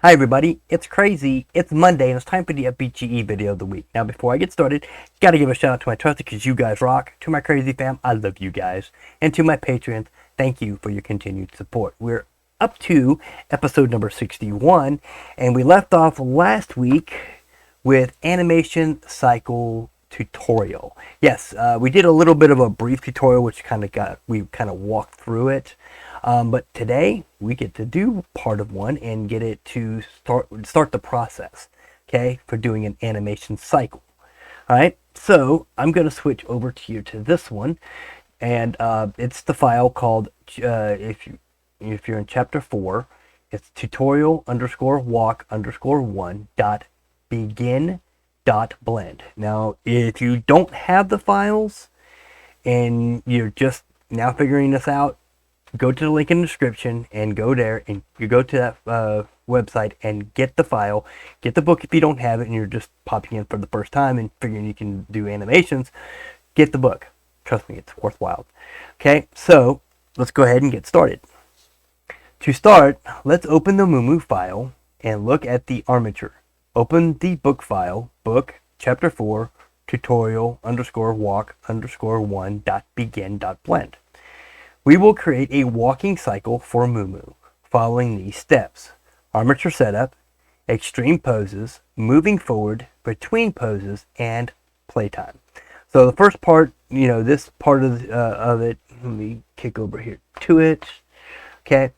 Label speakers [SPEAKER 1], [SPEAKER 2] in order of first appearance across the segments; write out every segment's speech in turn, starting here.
[SPEAKER 1] Hi everybody, it's crazy, it's Monday, and it's time for the FBGE video of the week. Now before I get started, gotta give a shout out to my trusted because you guys rock. To my crazy fam, I love you guys. And to my patrons, thank you for your continued support. We're up to episode number 61, and we left off last week with animation cycle tutorial. Yes, we did a little bit of a brief tutorial, which we kind of walked through it. But today we get to do part of one and get it to start the process, okay, for doing an animation cycle. All right, so I'm going to switch over to this one, and it's the file called if you're in chapter 4, it's tutorial underscore walk underscore 1 dot begin dot blend. Now, if you don't have the files and you're just now figuring this out, go to the link in the description and go there, and you go to that website and get the file, get the book if you don't have it and you're just popping in for the first time and figuring you can do animations. Get the book. Trust me, it's worthwhile. Okay, so let's go ahead and get started. To start, let's open the Moo file and look at the armature. Open the book file, book chapter 4 tutorial underscore walk underscore 1 dot begin dot blend. We will create a walking cycle for Moo following these steps: armature setup, extreme poses, moving forward, between poses, and playtime. So the first part, this part of it, let me kick over here to it. Okay,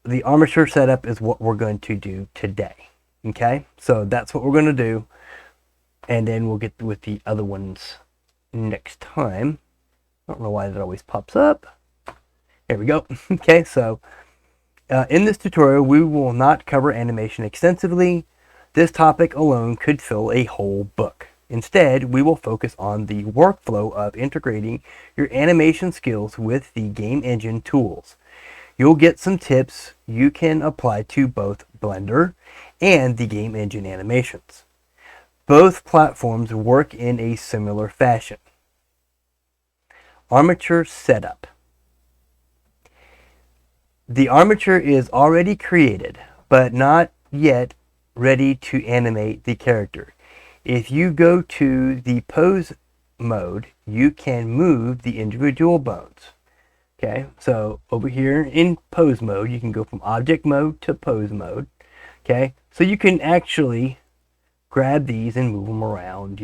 [SPEAKER 1] the armature setup is what we're going to do today. Okay, so that's what we're going to do, and then we'll get with the other ones next time. I don't know why that always pops up. There we go. Okay, so in this tutorial, we will not cover animation extensively. This topic alone could fill a whole book. Instead, we will focus on the workflow of integrating your animation skills with the game engine tools. You'll get some tips you can apply to both Blender and the game engine animations. Both platforms work in a similar fashion. Armature setup. The armature is already created, but not yet ready to animate the character. If you go to the pose mode, you can move the individual bones. Okay, so over here in pose mode, you can go from object mode to pose mode. Okay, so you can actually grab these and move them around,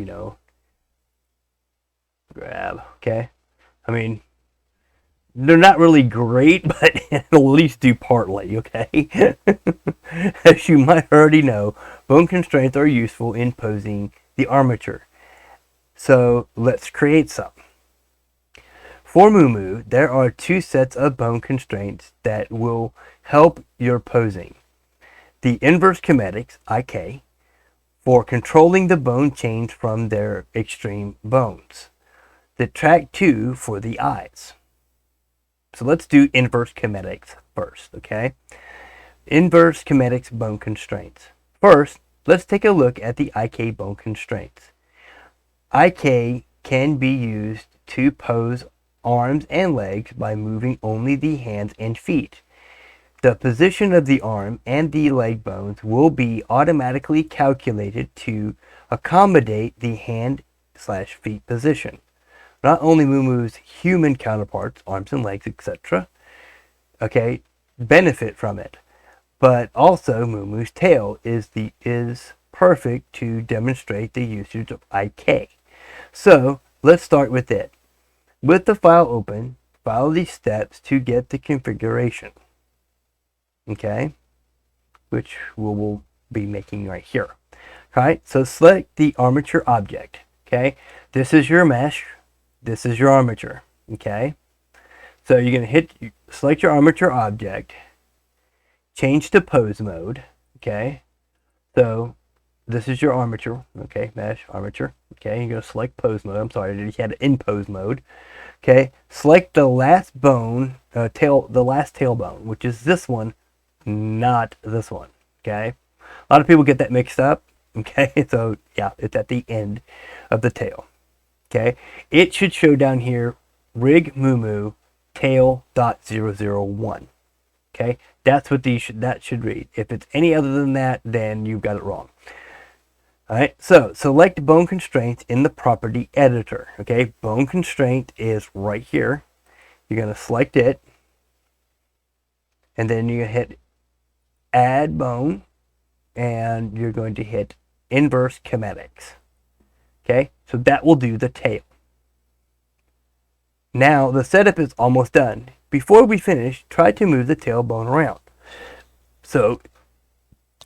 [SPEAKER 1] Grab, okay? I mean, they're not really great, but it'll at least do partly, okay? As you might already know, bone constraints are useful in posing the armature. So let's create some. For Moo, there are two sets of bone constraints that will help your posing. The inverse kinetics, IK, for controlling the bone change from their extreme bones. The track 2 for the eyes. So let's do inverse kinetics first, okay? Inverse kinetics bone constraints. First, let's take a look at the IK bone constraints. IK can be used to pose arms and legs by moving only the hands and feet. The position of the arm and the leg bones will be automatically calculated to accommodate the hand/feet position. Not only Moo's human counterparts, arms and legs, etc., okay, benefit from it, but also Moo's tail is perfect to demonstrate the usage of IK. So let's start with it. With the file open, follow these steps to get the configuration, okay, which we'll be making right here. All right, so select the armature object, okay. This is your mesh, this is your armature, okay. So you're going to select your armature object, change to pose mode, okay. So this is your armature, okay, mesh, armature, okay. You're going to select pose mode. I'm sorry, you had it in pose mode. Okay, select the last bone, the last tailbone, which is this one, not this one. Okay, a lot of people get that mixed up. Okay, so yeah, it's at the end of the tail. Okay, it should show down here rig moo tail.001. Okay, that's what that should read. If it's any other than that, then you've got it wrong. All right, so select bone constraints in the property editor. Okay, bone constraint is right here. You're going to select it, and then you hit add bone, and you're going to hit inverse kinetics. Okay, so that will do the tail. Now the setup is almost done. Before we finish, try to move the tailbone around. So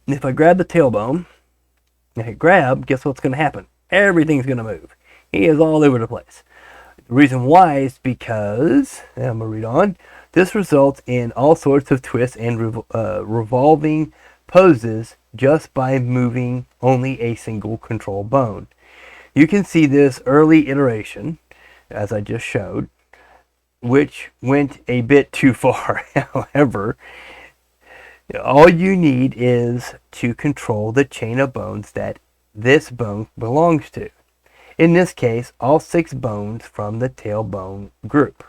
[SPEAKER 1] if I grab the tailbone and hit grab, guess what's going to happen? Everything's going to move. He is all over the place. The reason why is because, and I'm going to read on, this results in all sorts of twists and revolving poses just by moving only a single control bone. You can see this early iteration, as I just showed, which went a bit too far. However, all you need is to control the chain of bones that this bone belongs to. In this case, all 6 bones from the tailbone group.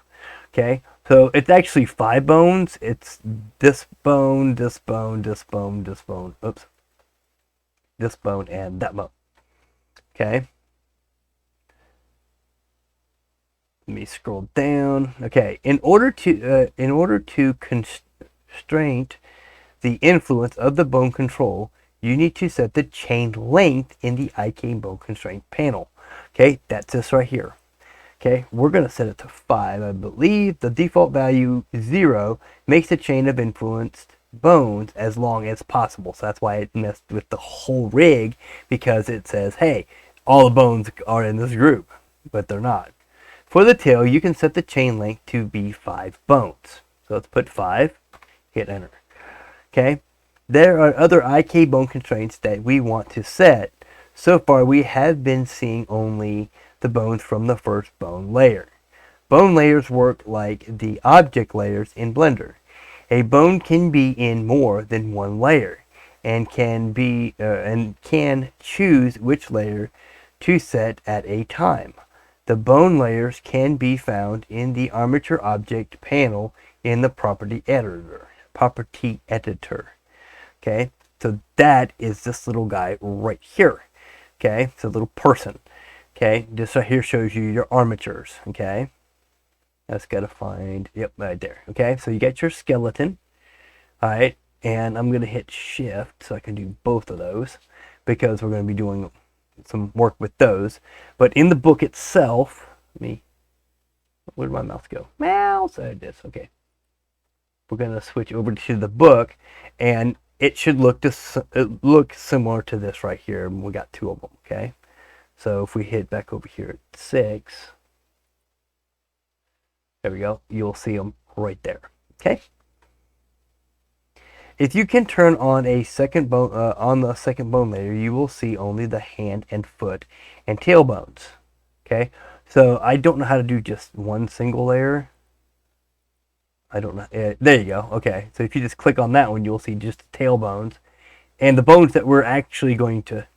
[SPEAKER 1] Okay, so it's actually 5 bones. It's this bone, this bone, this bone, this bone, oops, this bone, and that bone. Okay. Let me scroll down. Okay, in order to constrain the influence of the bone control, you need to set the chain length in the IK bone constraint panel. Okay, that's this right here. Okay, we're going to set it to 5. I believe the default value 0 makes the chain of influenced bones as long as possible. So that's why it messed with the whole rig, because it says, hey, all the bones are in this group, but they're not. For the tail, you can set the chain length to be 5 bones. So let's put 5, hit enter. Okay, there are other IK bone constraints that we want to set. So far, we have been seeing only the bones from the first bone layer. Bone layers work like the object layers in Blender. A bone can be in more than one layer, and can choose which layer to set at a time. The bone layers can be found in the armature object panel in the property editor. Okay, so that is this little guy right here. Okay, it's a little person. Okay, this right here shows you your armatures. Okay, that's got to find, yep, right there. Okay, so you got your skeleton. All right, and I'm going to hit shift so I can do both of those, because we're going to be doing some work with those. But in the book itself, where did my mouse go? Mouse, there it is. Okay, we're going to switch over to the book, and it should look similar to this right here. We got 2 of them. Okay, so if we hit back over here at 6, there we go, you'll see them right there. Okay, if you can turn on a second bone on the second bone layer, you will see only the hand and foot and tail bones. Okay, so I don't know how to do just one single layer. I don't know. There you go. Okay, so if you just click on that one, you'll see just the tail bones and the bones that we're actually going to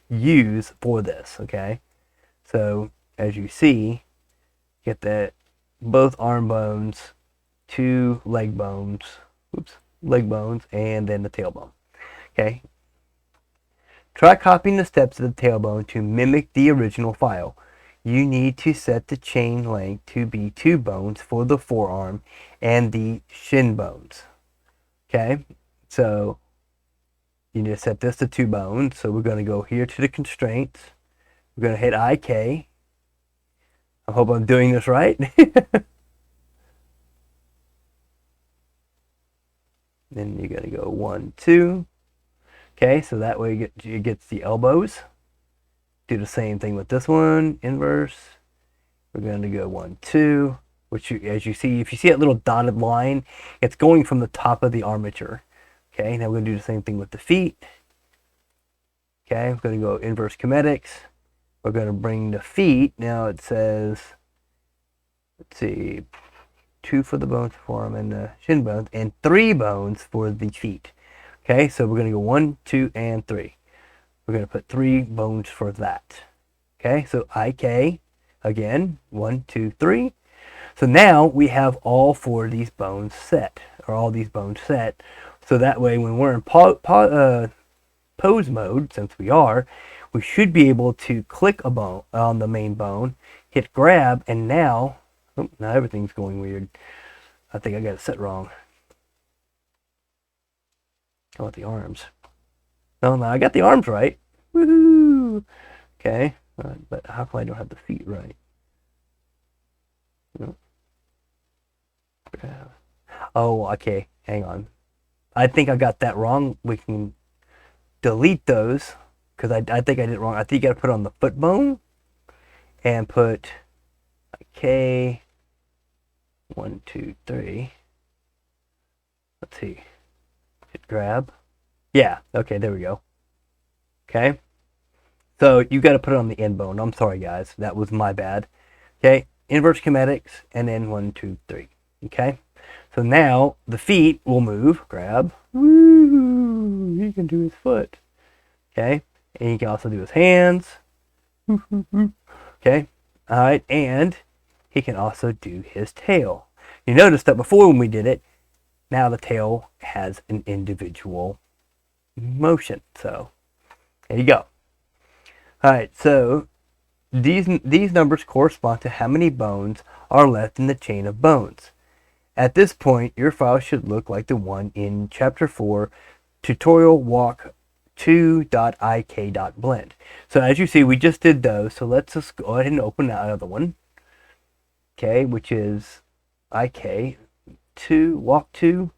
[SPEAKER 1] use for this. Okay, so as you see, get that both arm bones, 2 leg bones, leg bones, and then the tailbone. Okay, try copying the steps of the tailbone to mimic the original file. You need to set the chain length to be 2 bones for the forearm and the shin bones. Okay, so you need to set this to 2 bones. So we're going to go here to the constraints. We're going to hit IK. I hope I'm doing this right. Then you're going to go 1, 2. Okay, so that way it gets the elbows. Do the same thing with this one, inverse. We're going to go 1, 2, which as you see, if you see that little dotted line, it's going from the top of the armature. Okay, now we're going to do the same thing with the feet. Okay, we're going to go inverse kinetics. We're going to bring the feet. Now it says, let's see, 2 for the bones for them and the shin bones, and 3 bones for the feet. Okay, so we're going to go 1, 2, and 3. We're going to put 3 bones for that. Okay, so IK again, 1, 2, 3. So now we have all four of these bones set, or all these bones set. So that way when we're in pose mode, since we should be able to click a bone on the main bone, hit grab, and now, oh, now everything's going weird. I think I got it set wrong. I want the arms. No, I got the arms right. Woohoo! Okay, but how come I don't have the feet right? No. Oh, okay. Hang on. I think I got that wrong. We can delete those because I think I did it wrong. I think you got to put on the foot bone and put K 1, 2, 3. Let's see. Hit grab. Yeah. Okay. There we go. Okay. So you got to put it on the end bone. I'm sorry, guys. That was my bad. Okay. Inverse schematics and then 1, 2, 3. Okay. So now the feet will move. Grab. Woo! He can do his foot. Okay. And he can also do his hands. Okay. All right. And he can also do his tail. You notice that before when we did it, now the tail has an individual motion. So there you go. All right. So these numbers correspond to how many bones are left in the chain of bones. At this point, your file should look like the one in Chapter 4, Tutorial Walk 2.ik.blend. So as you see, we just did those. So let's just go ahead and open another one. Okay, which is IK2, Walk 2.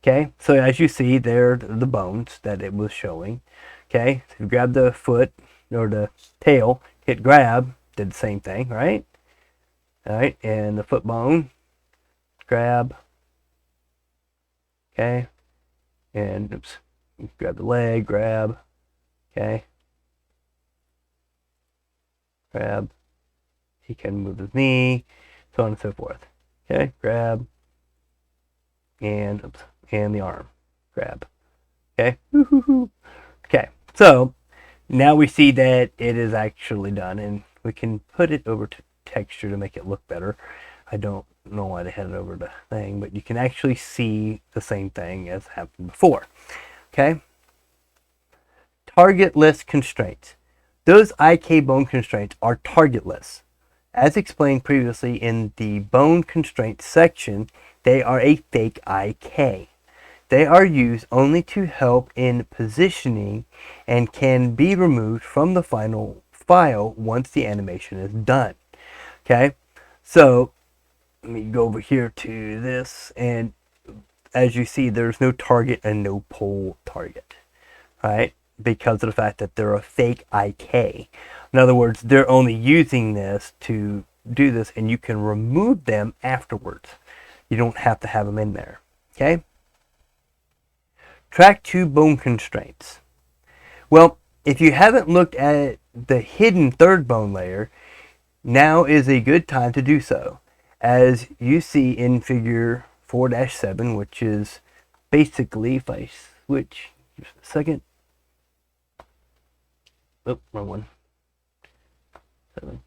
[SPEAKER 1] Okay, so as you see, they're the bones that it was showing. Okay, so you grab the foot or the tail, hit grab, did the same thing, right? All right, and the foot bone, grab. Okay, and oops, grab the leg, grab. Okay, grab. He can move his knee, so on and so forth. Okay, grab, and oops, and the arm, grab. Okay, okay. So now we see that it is actually done, and we can put it over to texture to make it look better. I don't know why they had it over the thing, but you can actually see the same thing as happened before. Okay. Targetless constraints. Those IK bone constraints are targetless. As explained previously in the bone constraints section, they are a fake IK. They are used only to help in positioning and can be removed from the final file once the animation is done. Okay, so let me go over here to this, and as you see, there's no target and no pull target, right? Because of the fact that they're a fake IK. In other words, they're only using this to do this, and you can remove them afterwards. You don't have to have them in there. Okay? Track 2 bone constraints. Well, if you haven't looked at the hidden third bone layer, now is a good time to do so. As you see in figure 4-7, which is basically, if I switch, just a second. Oh, wrong one. 7.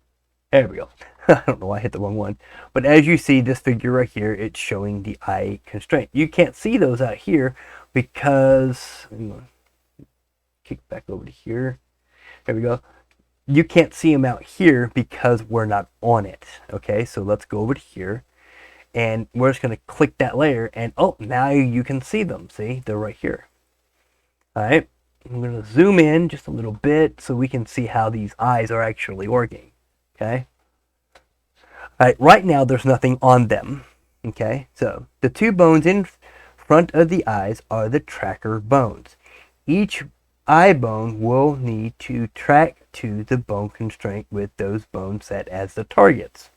[SPEAKER 1] There we go. I don't know why I hit the wrong one. But as you see, this figure right here, it's showing the eye constraint. You can't see those out here because, kick back over to here. There we go. You can't see them out here because we're not on it. Okay, so let's go over to here. And we're just going to click that layer. And oh, now you can see them. See, they're right here. All right. I'm going to zoom in just a little bit so we can see how these eyes are actually working. Okay. All right. Right now, there's nothing on them. Okay. So the two bones in front of the eyes are the tracker bones. Each eye bone will need to track to the bone constraint with those bones set as the targets.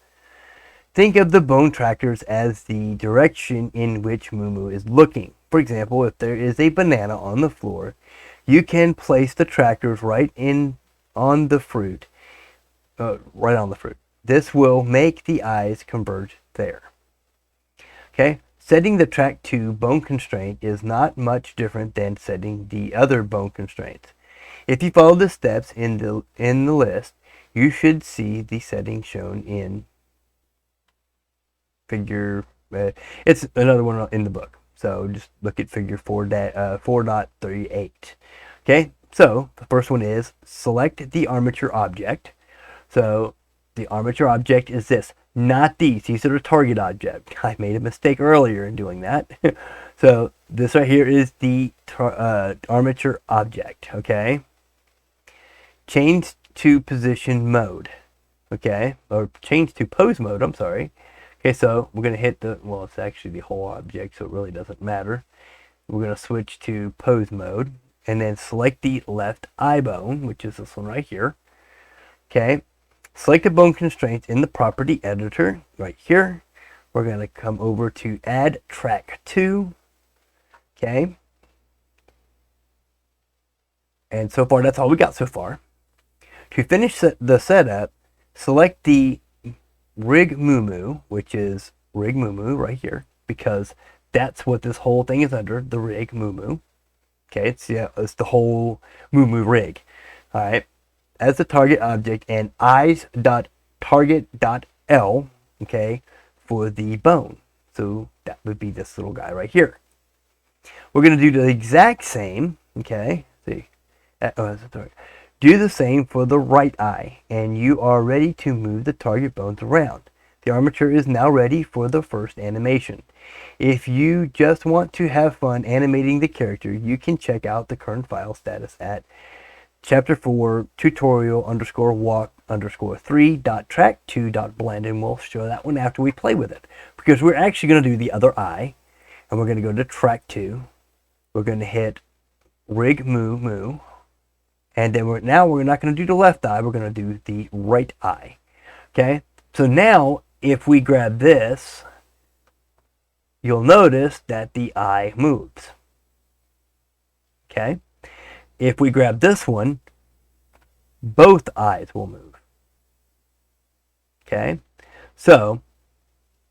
[SPEAKER 1] Think of the bone trackers as the direction in which Moo is looking. For example, if there is a banana on the floor, you can place the trackers right on the fruit. This will make the eyes converge there. Okay, setting the track 2 bone constraint is not much different than setting the other bone constraints. If you follow the steps in the list, you should see the settings shown in figure, it's another one in the book. So just look at figure 4.38. Okay, so the first one is select the armature object. So the armature object is this, not these. These are the target object. I made a mistake earlier in doing that. So this right here is the armature object. Okay. Change to position mode. Okay, or change to pose mode. I'm sorry. Okay, so we're gonna hit the, well, it's actually the whole object, so it really doesn't matter. We're gonna switch to pose mode, and then select the left eye bone, which is this one right here. Okay, select the bone constraints in the property editor right here. We're gonna come over to add track 2. Okay, and so far that's all we got so far. To finish the setup, select the rig moo, which is rig moo right here, because that's what this whole thing is under, the rig moo. Okay, it's the whole moo rig. All right, as the target object, and eyes.target.l, okay, for the bone. So that would be this little guy right here. We're going to do the exact same, okay, see, do the same for the right eye, and you are ready to move the target bones around. The armature is now ready for the first animation. If you just want to have fun animating the character, you can check out the current file status at chapter 4 tutorial_walk_3.track2.blend, and we'll show that one after we play with it, because we're actually going to do the other eye, and we're going to go to track 2. We're going to hit rig moo, and then we're not going to do the left eye, we're going to do the right eye. Okay, so now if we grab this, you'll notice that the eye moves. Okay, if we grab this one, both eyes will move. Okay, so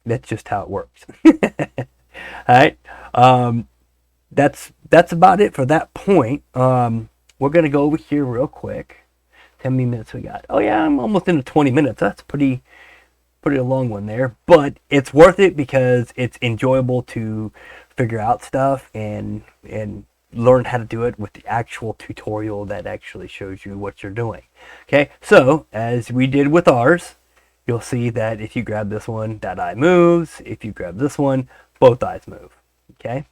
[SPEAKER 1] that's just how it works. All right, that's about it for that point. We're going to go over here real quick. How many minutes we got? Oh yeah, I'm almost into 20 minutes. That's pretty a long one there. But it's worth it because it's enjoyable to figure out stuff and learn how to do it with the actual tutorial that actually shows you what you're doing. Okay, so as we did with ours, you'll see that if you grab this one, that eye moves. If you grab this one, both eyes move. Okay.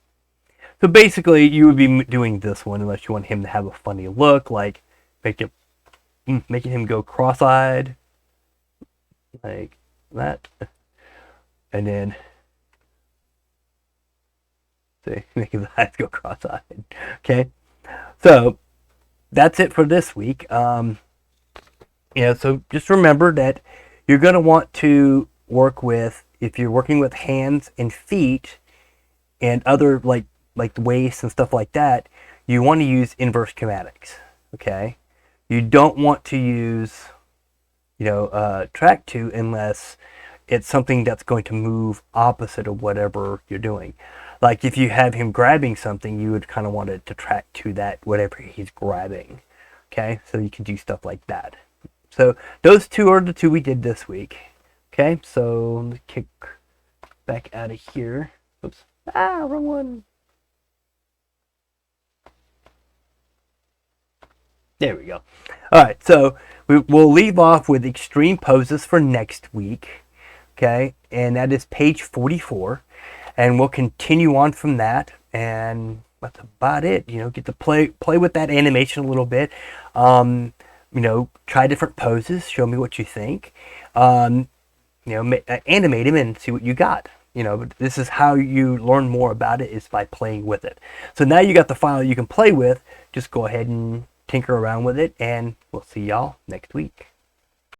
[SPEAKER 1] So basically, you would be doing this one unless you want him to have a funny look, like making him go cross-eyed, like that, and then see, making the eyes go cross-eyed. Okay, so that's it for this week. So just remember that you're going to want to work with, if you're working with hands and feet and other like the waist and stuff like that, you want to use inverse kinematics. Okay, you don't want to use track 2 unless it's something that's going to move opposite of whatever you're doing. Like if you have him grabbing something, you would kind of want it to track to that whatever he's grabbing. Okay, so you can do stuff like that. So those two are the two we did this week. Okay, so let's kick back out of here. Oops, wrong one. There we go. All right, so we'll leave off with extreme poses for next week, okay? And that is page 44, and we'll continue on from that. And that's about it. Get to play with that animation a little bit. Try different poses. Show me what you think. Animate him and see what you got. But this is how you learn more about it, is by playing with it. So now you got the file you can play with. Just go ahead and tinker around with it, and we'll see y'all next week.